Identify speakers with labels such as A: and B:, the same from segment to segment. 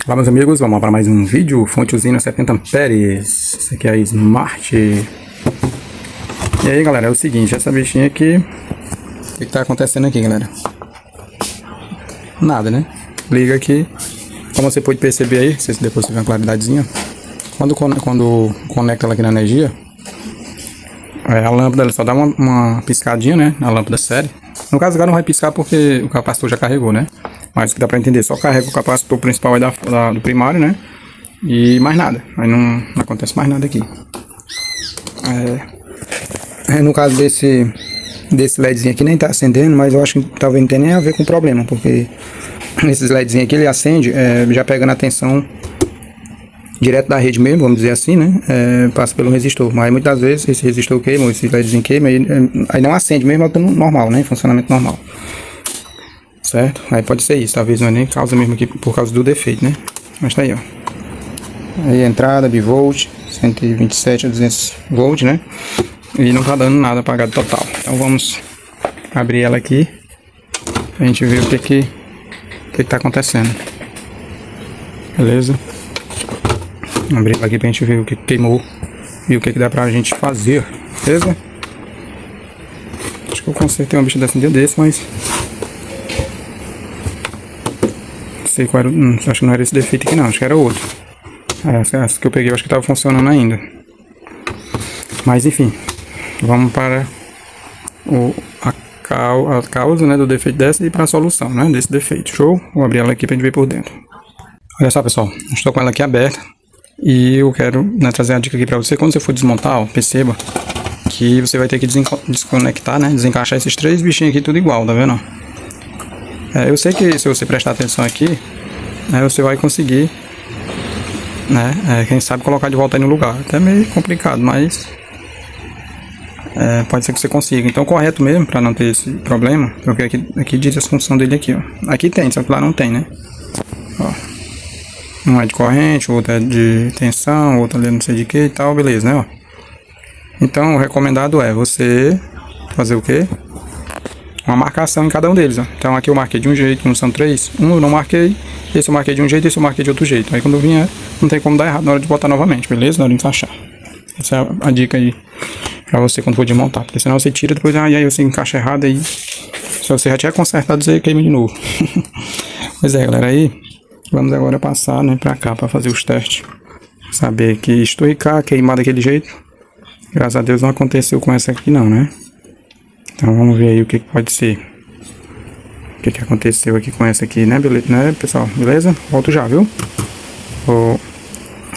A: Fala, meus amigos, vamos lá para mais um vídeo. Fonte usina 70 amperes. Esse aqui é a Smart. E aí, galera, é o seguinte, essa bichinha aqui, o que tá acontecendo aqui, galera? Nada, né? Liga aqui. Como você pode perceber aí, se depois você vê uma claridadezinha, quando conecta ela aqui na energia, a lâmpada ela só dá uma piscadinha, né? A lâmpada série. No caso agora não vai piscar porque o capacitor já carregou, né? Mas que dá pra entender, só carrega o capacitor principal aí do primário, né? E mais nada, aí não acontece mais nada aqui. No caso desse LEDzinho aqui nem tá acendendo, mas eu acho que talvez não tenha nem a ver com o problema, porque esses LEDzinhos aqui ele acende já pegando a tensão direto da rede mesmo, vamos dizer assim, né? Passa pelo resistor, mas muitas vezes esse resistor queima, esse LEDzinho queima, aí não acende mesmo, normal, né? Funcionamento normal. Certo? Aí pode ser isso, talvez não é nem causa mesmo aqui por causa do defeito, né? Mas tá aí, ó. Aí a entrada, bivolt, 127 a 200 volts, né? E não tá dando nada apagado total. Então vamos abrir ela aqui pra gente ver o que tá acontecendo. Beleza? Abrir ela aqui pra gente ver o que queimou e o que dá pra gente fazer. Beleza? Acho que eu consertei uma bicha dessa um dia desse, mas sei qual era, acho que não era esse defeito aqui não, acho que era outro. Essa que eu peguei eu acho que estava funcionando ainda. Mas enfim, vamos para a causa, né, do defeito dessa e para a solução, né, desse defeito. Show? Vou abrir ela aqui para a gente ver por dentro. Olha só, pessoal, estou com ela aqui aberta e eu quero, né, trazer a dica aqui para você. Quando você for desmontar, ó, perceba que você vai ter que desconectar, né, desencaixar esses três bichinhos aqui tudo igual, tá vendo? Eu sei que se você prestar atenção aqui, né, você vai conseguir, né, quem sabe colocar de volta aí no lugar. Até meio complicado, mas pode ser que você consiga. Então, correto mesmo, para não ter esse problema, porque aqui diz a função dele aqui, ó. Aqui tem, só que lá não tem, né? Ó. Um é de corrente, o outro é de tensão, o outro ali não sei de que e tal, beleza, né? Ó. Então, o recomendado é você fazer o quê? Uma marcação em cada um deles, ó. Então aqui eu marquei de um jeito, não são três. Um eu não marquei, esse eu marquei de um jeito, esse eu marquei de outro jeito. Aí quando eu vier, não tem como dar errado na hora de botar novamente, beleza? Na hora de encaixar. Essa é a dica aí pra você quando for desmontar. Porque senão você tira depois, aí você encaixa errado aí. Se você já tiver consertado, você queima de novo. Pois é, galera, aí vamos agora passar, né, pra cá, pra fazer os testes. Saber que esturricar, queimar daquele jeito. Graças a Deus não aconteceu com essa aqui não, né? Então vamos ver aí o que pode ser. O que aconteceu aqui com essa aqui, né, beleza, né, pessoal? Beleza? Volto já, viu? Vou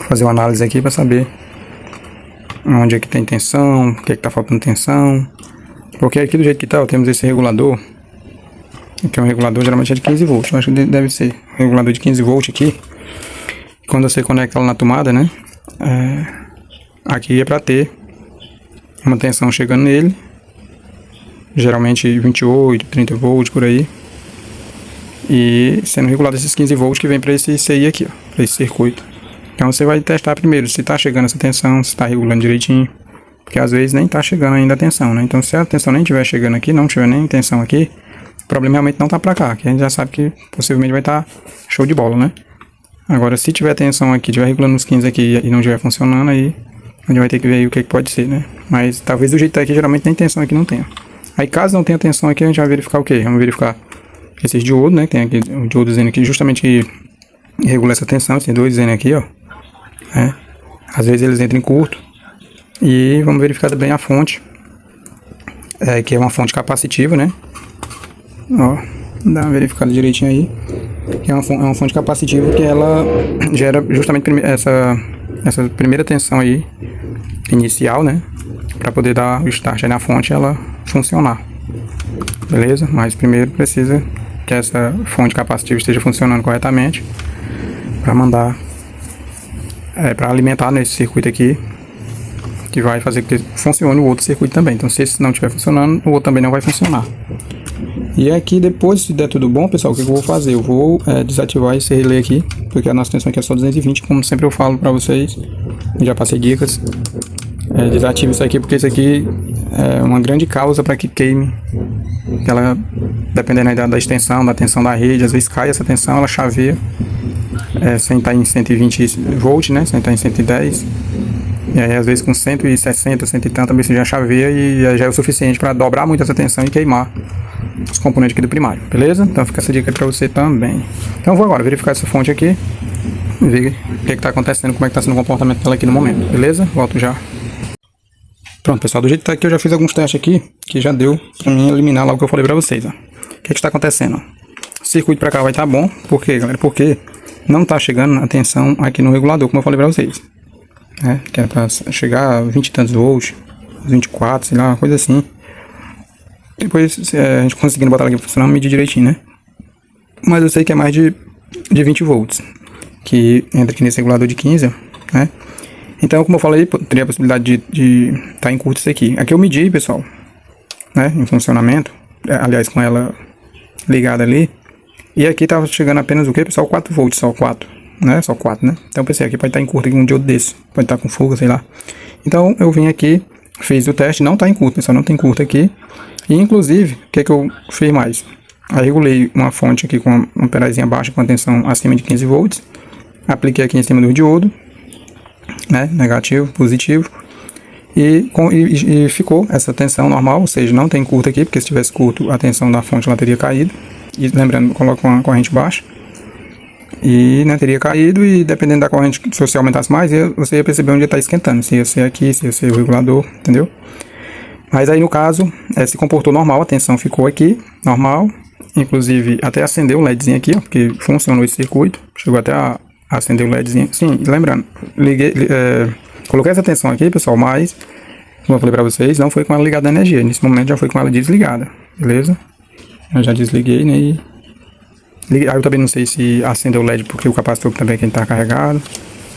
A: fazer uma análise aqui para saber onde é que tem tensão, o que tá faltando tensão. Porque aqui do jeito que tá, ó, temos esse regulador. Aqui é um regulador, geralmente é de 15 volts. Eu acho que deve ser um regulador de 15 volts aqui. Quando você conecta ela na tomada, né? Aqui é para ter uma tensão chegando nele. Geralmente 28, 30 volts por aí. E sendo regulado esses 15 volts que vem para esse CI aqui, ó, para esse circuito. Então você vai testar primeiro se está chegando essa tensão, se está regulando direitinho. Porque às vezes nem está chegando ainda a tensão, né? Então se a tensão nem estiver chegando aqui, não tiver nem tensão aqui, o problema realmente não está para cá. Que a gente já sabe que possivelmente vai estar show de bola, né? Agora se tiver tensão aqui, tiver regulando os 15 aqui e não estiver funcionando, aí a gente vai ter que ver aí o que pode ser, né? Mas talvez do jeito que tá aqui, geralmente nem tensão aqui não tenha. Aí caso não tenha tensão aqui, a gente vai verificar o quê? Vamos verificar esses diodos, né? Tem aqui o diodo dizendo aqui justamente que regula essa tensão, esses dois dizendo aqui, ó. Às vezes eles entram em curto. E vamos verificar também a fonte, que é uma fonte capacitiva, né? Ó, dá uma verificada direitinho aí. Que é uma fonte capacitiva que ela gera justamente essa primeira tensão aí, inicial, né? Para poder dar o start aí na fonte ela funcionar, beleza? Mas primeiro precisa que essa fonte capacitiva esteja funcionando corretamente para mandar para alimentar nesse circuito aqui, que vai fazer que funcione o outro circuito também. Então se esse não estiver funcionando, o outro também não vai funcionar. E aqui depois, se der tudo bom, pessoal, o que eu vou fazer? Eu vou desativar esse relé aqui, porque a nossa tensão aqui é só 220, como sempre eu falo para vocês, já passei dicas. Desative isso aqui, porque isso aqui é uma grande causa para que queime. Ela, dependendo da extensão, da tensão da rede, às vezes cai essa tensão, ela chaveia sem estar em 120 volts, né? Sem estar em 110. E aí, às vezes, com 160, 100 e tanto, você já chaveia e já é o suficiente para dobrar muito essa tensão e queimar os componentes aqui do primário, beleza? Então fica essa dica para você também. Então eu vou agora verificar essa fonte aqui, ver o que está acontecendo, como é que está sendo o comportamento dela aqui no momento, beleza? Volto já. Pronto, pessoal, do jeito que tá aqui eu já fiz alguns testes aqui, que já deu para mim eliminar logo o que eu falei para vocês, ó. O que está acontecendo? O circuito para cá vai estar bom, por quê, galera? Porque não está chegando a tensão aqui no regulador, como eu falei para vocês. Que era para chegar a 20 e tantos volts, 24, sei lá, uma coisa assim. Depois a gente conseguindo botar ela aqui funcionando, medir direitinho, né? Mas eu sei que é mais de 20 volts, que entra aqui nesse regulador de 15, né? Então, como eu falei, teria a possibilidade de estar em curto isso aqui. Aqui eu medi, pessoal, né, em funcionamento, aliás, com ela ligada ali. E aqui tava chegando apenas o que, pessoal? 4 volts, só 4. Né? Só 4, né? Então eu pensei, aqui pode estar em curto aqui um diodo desse. Pode estar com fuga, sei lá. Então eu vim aqui, fiz o teste, não está em curto, pessoal, não tem curto aqui. E inclusive, o que eu fiz mais? Aí regulei uma fonte aqui com uma amperazinha baixa, com a tensão acima de 15 volts. Apliquei aqui em cima do diodo, né? Negativo, positivo. E ficou essa tensão normal, ou seja, não tem curto aqui, porque se tivesse curto a tensão da fonte ela teria caído. E lembrando, coloco uma corrente baixa. E, né, teria caído, e dependendo da corrente, se você aumentasse mais, você ia perceber onde está esquentando. Se ia ser aqui, se ia ser o regulador, entendeu? Mas aí no caso, se comportou normal, a tensão ficou aqui, normal. Inclusive até acendeu o LEDzinho aqui, ó, porque funcionou esse circuito. Chegou até a acender o LEDzinho. Sim, lembrando, coloquei essa tensão aqui, pessoal, mas, como eu falei pra vocês, não foi com ela ligada a energia. Nesse momento já foi com ela desligada, beleza? Eu já desliguei, né, e aí eu também não sei se acendeu o LED porque o capacitor também que está carregado.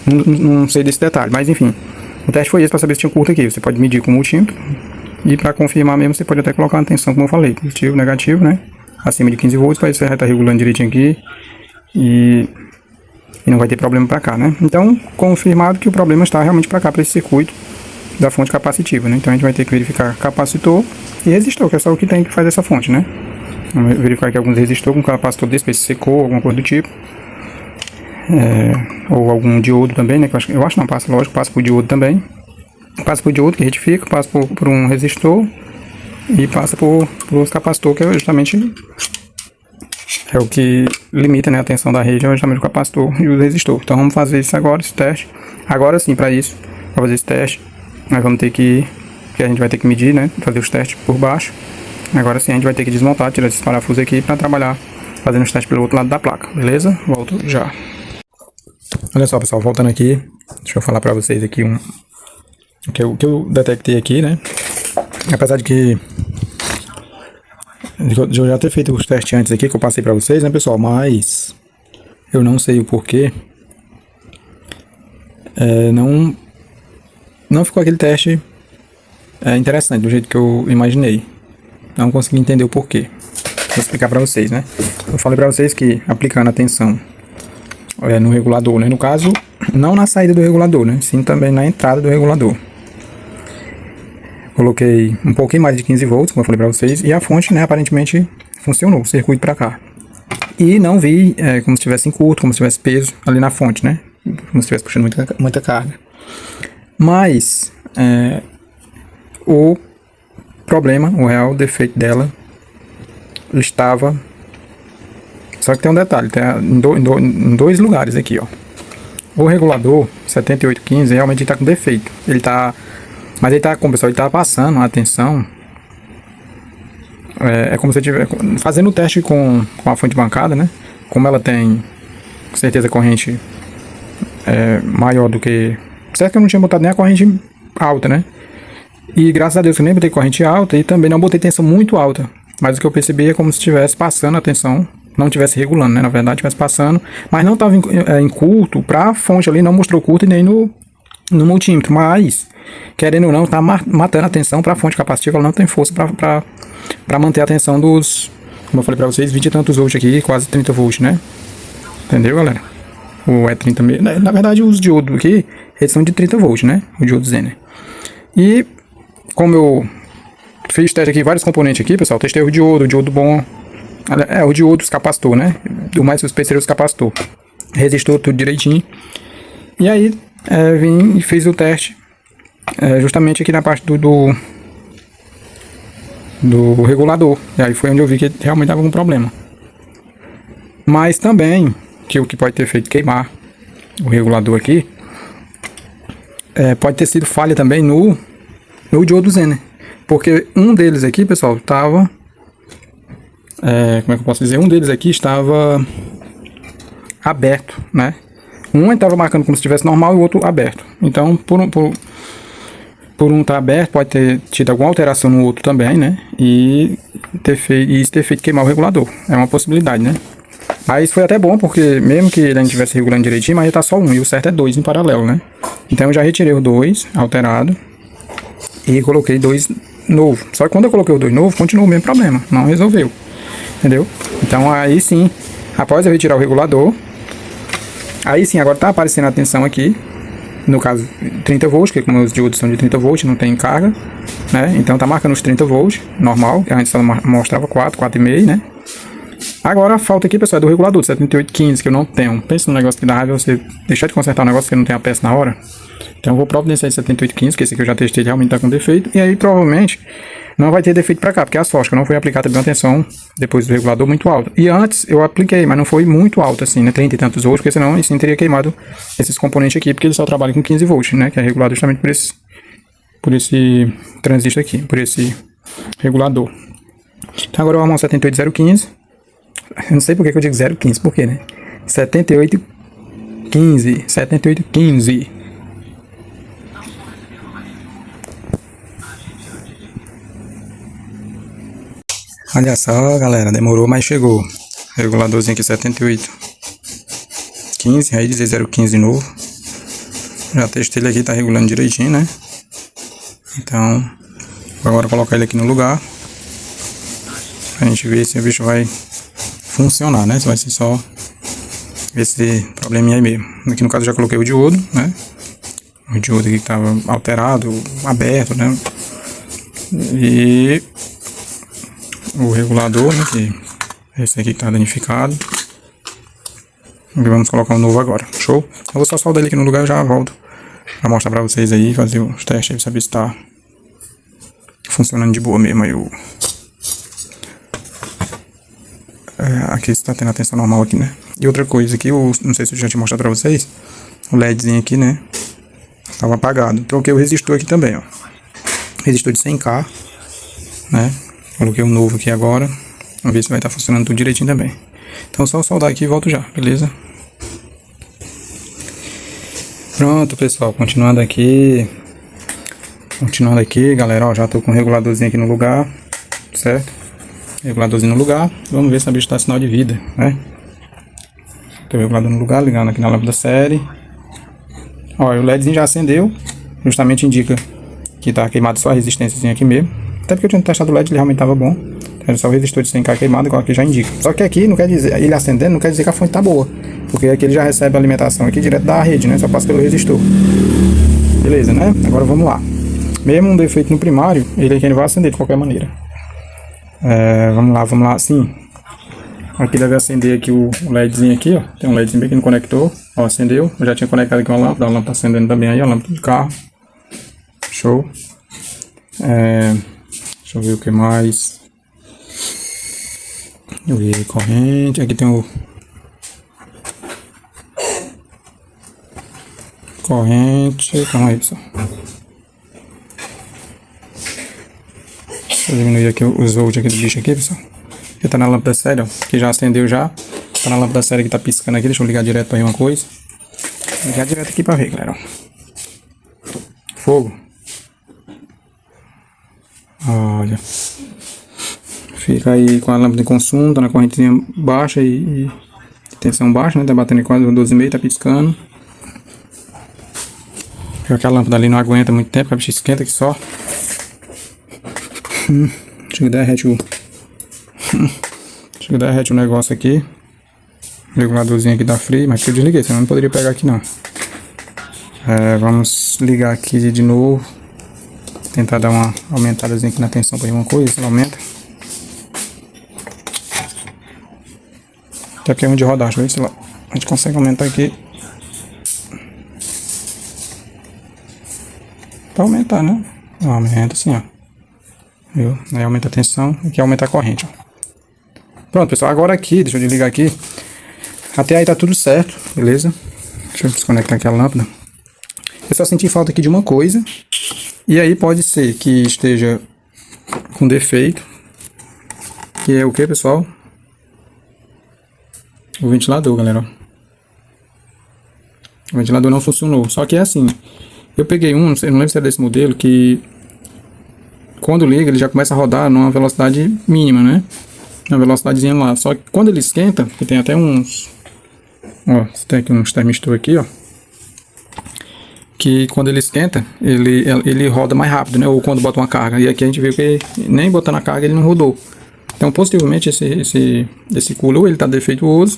A: Não sei desse detalhe, mas enfim. O teste foi esse para saber se tinha curto aqui. Você pode medir com o multímetro. E para confirmar mesmo, você pode até colocar uma tensão, como eu falei, positivo, negativo, né? Acima de 15 volts, para isso você vai estar regulando direitinho aqui. E não vai ter problema para cá, né? Então, confirmado que o problema está realmente para cá, para esse circuito da fonte capacitiva, né? Então a gente vai ter que verificar capacitor e resistor, que é só o que tem que fazer essa fonte, né? Vamos verificar aqui alguns resistores com capacitor desse, se secou, alguma coisa do tipo. Ou algum diodo também, né? Que eu acho não, passa, lógico, passa por diodo também. Passa por diodo que retifica, passa por um resistor. E passa por outro capacitor, que é justamente o que limita, né, a tensão da rede, é justamente o capacitor e o resistor. Então vamos fazer isso agora, esse teste. Agora sim, para isso, para fazer esse teste, nós vamos ter que a gente vai ter que medir, né? Fazer os testes por baixo. Agora sim a gente vai ter que desmontar, tirar esses parafusos aqui para trabalhar fazendo os testes pelo outro lado da placa, beleza? Volto já. Olha só, pessoal, voltando aqui, deixa eu falar para vocês aqui o que eu detectei aqui, né? Apesar de eu já ter feito os testes antes aqui que eu passei para vocês, né, pessoal? Mas eu não sei o porquê. Não ficou aquele teste interessante do jeito que eu imaginei. Não consegui entender o porquê. Vou explicar para vocês, né? Eu falei para vocês que aplicando a tensão no regulador, né? No caso, não na saída do regulador, né? Sim também na entrada do regulador. Coloquei um pouquinho mais de 15 volts, como eu falei para vocês, e a fonte, né, aparentemente funcionou, o circuito para cá. E não vi como se estivesse em curto, como se tivesse peso ali na fonte, né? Como se estivesse puxando muita carga. Mas o problema, o real defeito dela estava, só que tem um detalhe, tem em dois lugares aqui, ó. O regulador 7815 realmente está com defeito, mas ele está, como pessoal, ele está passando a tensão, como se eu estiver fazendo o teste com a fonte bancada, né? Como ela tem com certeza corrente maior do que, certo que eu não tinha botado nem a corrente alta, né? E graças a Deus eu nem botei corrente alta e também não botei tensão muito alta. Mas o que eu percebi é como se estivesse passando a tensão, não estivesse regulando, né? Na verdade estivesse passando, mas não estava em curto, para a fonte ali não mostrou curto e nem no multímetro. Mas, querendo ou não, está matando a tensão para a fonte capacitiva, ela não tem força para manter a tensão dos, como eu falei para vocês, 20 e tantos volts aqui, quase 30 volts, né? Entendeu, galera? Ou é 30 mesmo. Na verdade os diodos aqui, eles são de 30 volts, né? O diodo Zener. E como eu fiz teste aqui, vários componentes aqui, pessoal, testei o diodo bom, o diodo, os capacitor, né? O mais suspeito seria os capacitor. resistor tudo direitinho. E aí, vim e fiz o teste, justamente aqui na parte do regulador. E aí foi onde eu vi que realmente estava com problema. Mas também, que o que pode ter feito queimar o regulador aqui, pode ter sido falha também no diodo Zener. Porque um deles aqui, pessoal, estava... como é que eu posso dizer? Um deles aqui estava aberto, né? Um estava marcando como se estivesse normal e o outro aberto. Então, por um estar aberto, pode ter tido alguma alteração no outro também, né? E isso ter feito queimar o regulador. É uma possibilidade, né? Mas foi até bom, porque mesmo que ele não estivesse regulando direitinho, mas já tá só um. E o certo é 2 em paralelo, né? Então eu já retirei o 2 alterado e coloquei 2 novo. Só que quando eu coloquei o 2 novo, continuou o mesmo problema. Não resolveu. Entendeu? Então aí sim, após eu retirar o regulador, aí sim, agora tá aparecendo a tensão aqui. No caso, 30 volts, que como os diodos são de 30 volts, não tem carga, né? Então tá marcando os 30 volts, normal, que antes só mostrava 4,5, né? Agora falta aqui, pessoal, do regulador de 7815, que eu não tenho. Pensa no negócio que dá raiva você deixar de consertar um negócio que não tem a peça na hora. Então eu vou providenciar esse 7815, que esse aqui eu já testei, ele realmente tá com defeito. E aí provavelmente não vai ter defeito pra cá, porque as foscas não foi aplicada também uma tensão depois do regulador muito alta. E antes eu apliquei, mas não foi muito alto assim, né? 30 e tantos volts, porque senão sim teria queimado esses componentes aqui, porque ele só trabalha com 15 volts, né? Que é regulado justamente por esse transistor aqui, por esse regulador. Então agora eu vou arrumar um 78015. Eu não sei porque que eu digo 015, por quê, né? 7815. Olha só, galera, demorou, mas chegou. Reguladorzinho aqui 7815, aí dizer 015 de novo. Já testei ele aqui, tá regulando direitinho, né? Então, vou agora colocar ele aqui no lugar, pra gente ver se o bicho vai funcionar, né? Se vai ser só esse probleminha aí mesmo. Aqui no caso eu já coloquei o diodo, né? O diodo aqui que tava alterado, aberto, né? E o regulador, né? Que esse aqui que tá danificado. E vamos colocar um novo agora. Show? Eu vou só soldar ele aqui no lugar e já volto pra mostrar pra vocês aí, fazer os testes aí, saber se tá funcionando de boa mesmo aí aqui está tendo a tensão normal aqui, né? E outra coisa aqui, não sei se eu já tinha mostrado pra vocês, o LEDzinho aqui, né? Estava apagado. Troquei o resistor aqui também, ó. Resistor de 100K, né? Coloquei um novo aqui agora. Vamos ver se vai estar funcionando tudo direitinho também. Então só soldar aqui e volto já, beleza? Pronto, pessoal, continuando aqui, galera, ó, já tô com o reguladorzinho aqui no lugar, certo? Reguladorzinho no lugar, vamos ver se a bicha tá sinal de vida, né? Tem o regulador no lugar, ligando aqui na lâmpada série. Ó, o LEDzinho já acendeu, justamente indica que tá queimado só a resistênciazinha aqui mesmo. Até porque eu tinha testado o LED, ele realmente tava bom. Era só o resistor de 100K queimado, igual aqui já indica. Só que aqui não quer dizer, ele acendendo não quer dizer que a fonte tá boa. Porque aqui ele já recebe a alimentação aqui direto da rede, né? Só passa pelo resistor. Beleza, né? Agora vamos lá. Mesmo um defeito no primário, ele aqui vai acender de qualquer maneira. Vamos lá, sim. Aqui deve acender aqui o LEDzinho aqui, ó. Tem um LEDzinho bem aqui no conector. Ó, acendeu. Eu já tinha conectado aqui uma lâmpada. A lâmpada tá acendendo também aí, a lâmpada de carro. Show. Deixa eu ver o que mais. Eu vi corrente. Aqui tem o corrente. Calma aí, pessoal. Deixa eu diminuir aqui os volts aqui do bicho aqui, pessoal. Aqui tá na lâmpada séria, ó, que já acendeu já. Tá na lâmpada séria que tá piscando aqui. Deixa eu ligar direto pra ver uma coisa. Vou ligar direto aqui pra ver, galera. Fogo. Olha. Fica aí com a lâmpada de consumo, tá na correntezinha baixa e tensão baixa, né? Tá batendo quase 12,5, tá piscando. Porque aquela lâmpada ali não aguenta muito tempo, a bicha esquenta aqui só. Chega derrete o negócio aqui. O reguladorzinho aqui dá frio, mas que eu desliguei, senão eu não poderia pegar aqui não. Vamos ligar aqui de novo. Tentar dar uma aumentadazinha aqui na tensão pra ver uma coisa, se ela aumenta. Até aqui é onde rodar, deixa eu ver se ela A gente consegue aumentar aqui. Pra aumentar, né? Aumenta assim, ó. Viu? Aí aumenta a tensão. Aqui aumenta a corrente, ó. Pronto, pessoal. Agora aqui, deixa eu desligar aqui. Até aí tá tudo certo, beleza? Deixa eu desconectar aqui a lâmpada. Eu só senti falta aqui de uma coisa. E aí pode ser que esteja com defeito. Que é o que, pessoal? O ventilador, galera. O ventilador não funcionou. Só que é assim. Eu peguei um, não lembro se era desse modelo, que quando liga ele já começa a rodar numa velocidade mínima, né? Uma velocidadezinha lá. Só que quando ele esquenta, que tem até uns... Ó, tem aqui uns termistor aqui, ó. Que quando ele esquenta, ele roda mais rápido, né? Ou quando bota uma carga. E aqui a gente viu que nem botando a carga ele não rodou. Então, possivelmente, esse cooler ou ele está defeituoso,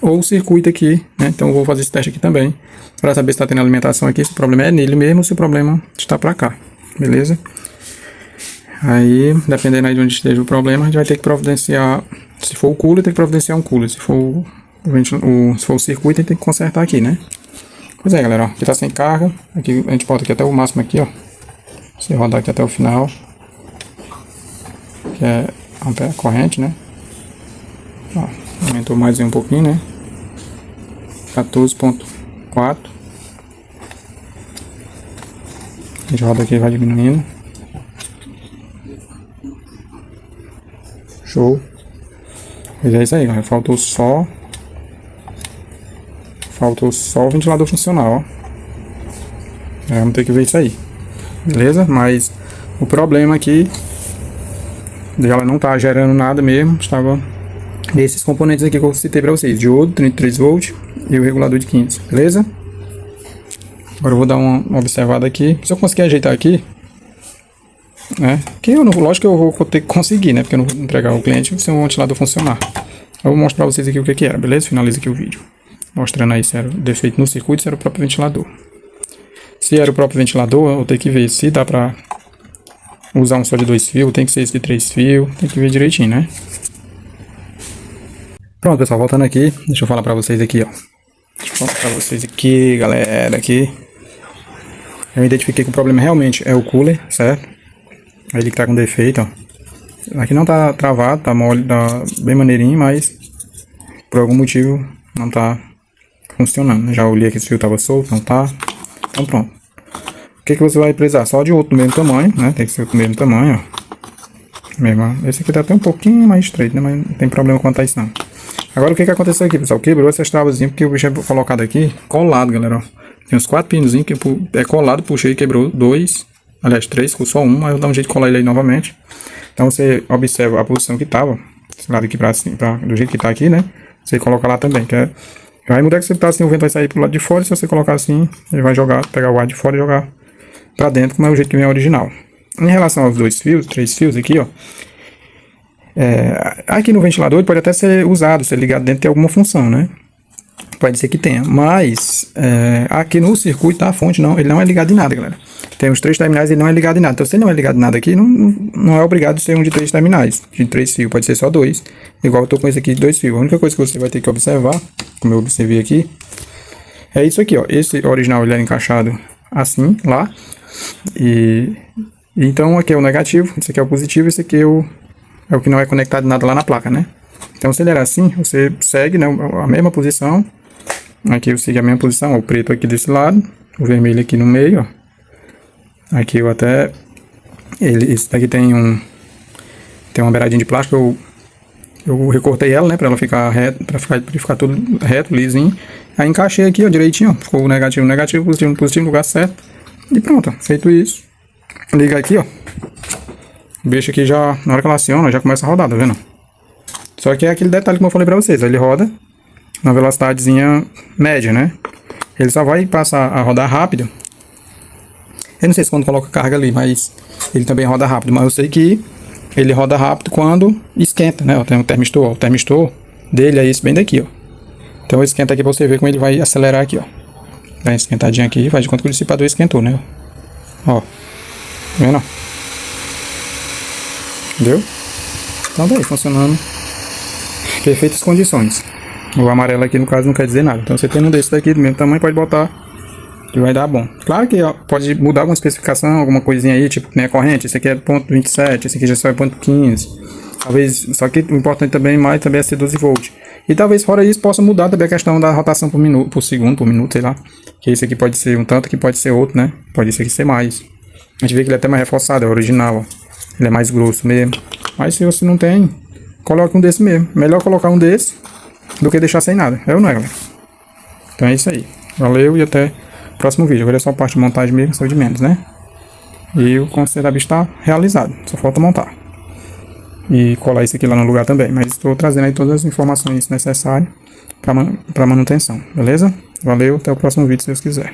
A: ou o circuito aqui, né? Então, eu vou fazer esse teste aqui também, para saber se está tendo alimentação aqui, se o problema é nele mesmo, ou se o problema está para cá, beleza? Aí, dependendo aí de onde esteja o problema, a gente vai ter que providenciar, se for o cooler, tem que providenciar um cooler, se for o circuito, a gente tem que consertar aqui, né? Pois é, galera, ó, aqui está sem carga, aqui a gente bota aqui até o máximo aqui, ó, se rodar aqui até o final, que é a corrente, né? Ó, aumentou mais um pouquinho, né? 14.4. A gente roda aqui e vai diminuindo. Show. Pois é isso aí, galera. Faltou só o ventilador funcional, ó. Vamos ter que ver isso aí. Beleza? Mas o problema aqui ela não tá gerando nada mesmo, estava nesses componentes aqui que eu citei para vocês, diodo 33 volts e o regulador de 15, beleza? Agora eu vou dar uma observada aqui, se eu conseguir ajeitar aqui, né? Que eu não, lógico que eu vou ter que conseguir, né? Porque eu não vou entregar ao cliente sem o ventilador funcionar. Eu vou mostrar para vocês aqui o que era, beleza? Finaliza aqui o vídeo, mostrando aí se era defeito no circuito, se era o próprio ventilador. Se era o próprio ventilador, eu vou ter que ver se dá para usar um só de 2 fios, tem que ser esse de 3 fios, tem que ver direitinho, né? Pronto, pessoal, voltando aqui, deixa eu falar pra vocês aqui, ó. Deixa eu falar pra vocês aqui, galera, aqui. Eu identifiquei que o problema realmente é o cooler, certo? Ele que tá com defeito, ó. Aqui não tá travado, tá mole, tá bem maneirinho, mas por algum motivo não tá funcionando. Já olhei que esse fio tava solto, não tá. Então pronto. O que você vai precisar? Só de outro do mesmo tamanho, né? Tem que ser do mesmo tamanho, ó. Mesmo. Esse aqui tá até um pouquinho mais estreito, né? Mas não tem problema quanto a isso, não. Agora o que aconteceu aqui, pessoal? Quebrou essas travazinhas porque o bicho é colocado aqui colado, galera, ó. Tem uns 4 pinozinhos que é colado, puxei e quebrou 2. Aliás, 3, ficou só um, mas eu vou dar um jeito de colar ele aí novamente. Então você observa a posição que tava, esse lado aqui pra cima, do jeito que tá aqui, né? Você coloca lá também, que é... Vai mudar que você tá assim, o vento vai sair pro lado de fora, e se você colocar assim, ele vai jogar, pegar o ar de fora e jogar pra dentro, como é o jeito que vem original. Em relação aos 2 fios, 3 fios aqui, ó. Aqui no ventilador ele pode até ser usado, ser ligado dentro de alguma função, né? Pode ser que tenha, mas aqui no circuito da fonte não, ele não é ligado em nada, galera. Tem os 3 terminais, ele não é ligado em nada. Então se ele não é ligado em nada aqui, não é obrigado a ser um de 3 terminais, de 3 fios, pode ser só 2. Igual eu tô com esse aqui de 2 fios. A única coisa que você vai ter que observar, como eu observei aqui, é isso aqui, ó. Esse original ele é encaixado assim, lá. Então aqui é o negativo, esse aqui é o positivo, esse aqui é o que não é conectado nada lá na placa, né? Então se ele era assim, você segue, né, a mesma posição. Aqui eu sigo a mesma posição, ó, o preto aqui desse lado, o vermelho aqui no meio, ó. Aqui eu até... esse daqui tem uma beiradinha de plástico, eu recortei ela, né, pra ela ficar reto, pra ficar tudo reto, lisinho. Aí encaixei aqui, ó, direitinho, ó. Ficou o negativo, negativo, positivo, positivo no lugar certo. E pronto, ó. Feito isso. Liga aqui, ó. O bicho aqui já, na hora que ela aciona, já começa a rodar, tá vendo? Só que é aquele detalhe como eu falei pra vocês, ele roda na velocidadezinha média, né? Ele só vai passar a rodar rápido. Eu não sei se quando coloca carga ali, mas ele também roda rápido. Mas eu sei que ele roda rápido quando esquenta, né? Tem um termistor, ó. O termistor dele é esse bem daqui, ó. Então esquenta aqui pra você ver como ele vai acelerar aqui, ó. Dá uma esquentadinha aqui, faz de conta que o dissipador esquentou, né? Ó. Tá vendo? Entendeu? Então daí, funcionando. Perfeitas condições. O amarelo aqui, no caso, não quer dizer nada. Então, você tendo um desse daqui do mesmo tamanho, pode botar que vai dar bom. Claro que ó, pode mudar alguma especificação, alguma coisinha aí, tipo, né, corrente. Esse aqui é ponto 27, esse aqui já só é ponto 15. Talvez, só que o importante também mais também é ser 12 volts. E talvez fora isso possa mudar também a questão da rotação por minuto, por segundo, por minuto, sei lá. Que esse aqui pode ser um tanto, que pode ser outro, né? Pode esse aqui ser mais. A gente vê que ele é até mais reforçado, é o original, ó. Ele é mais grosso mesmo. Mas se você não tem, coloque um desse mesmo. Melhor colocar um desse do que deixar sem nada. É ou não é, galera? Então é isso aí. Valeu e até o próximo vídeo. Agora é só a parte de montagem mesmo, só de menos, né? E o conserto da bicha está realizado. Só falta montar. E colar isso aqui lá no lugar também. Mas estou trazendo aí todas as informações necessárias para manutenção. Beleza? Valeu, até o próximo vídeo, se Deus quiser.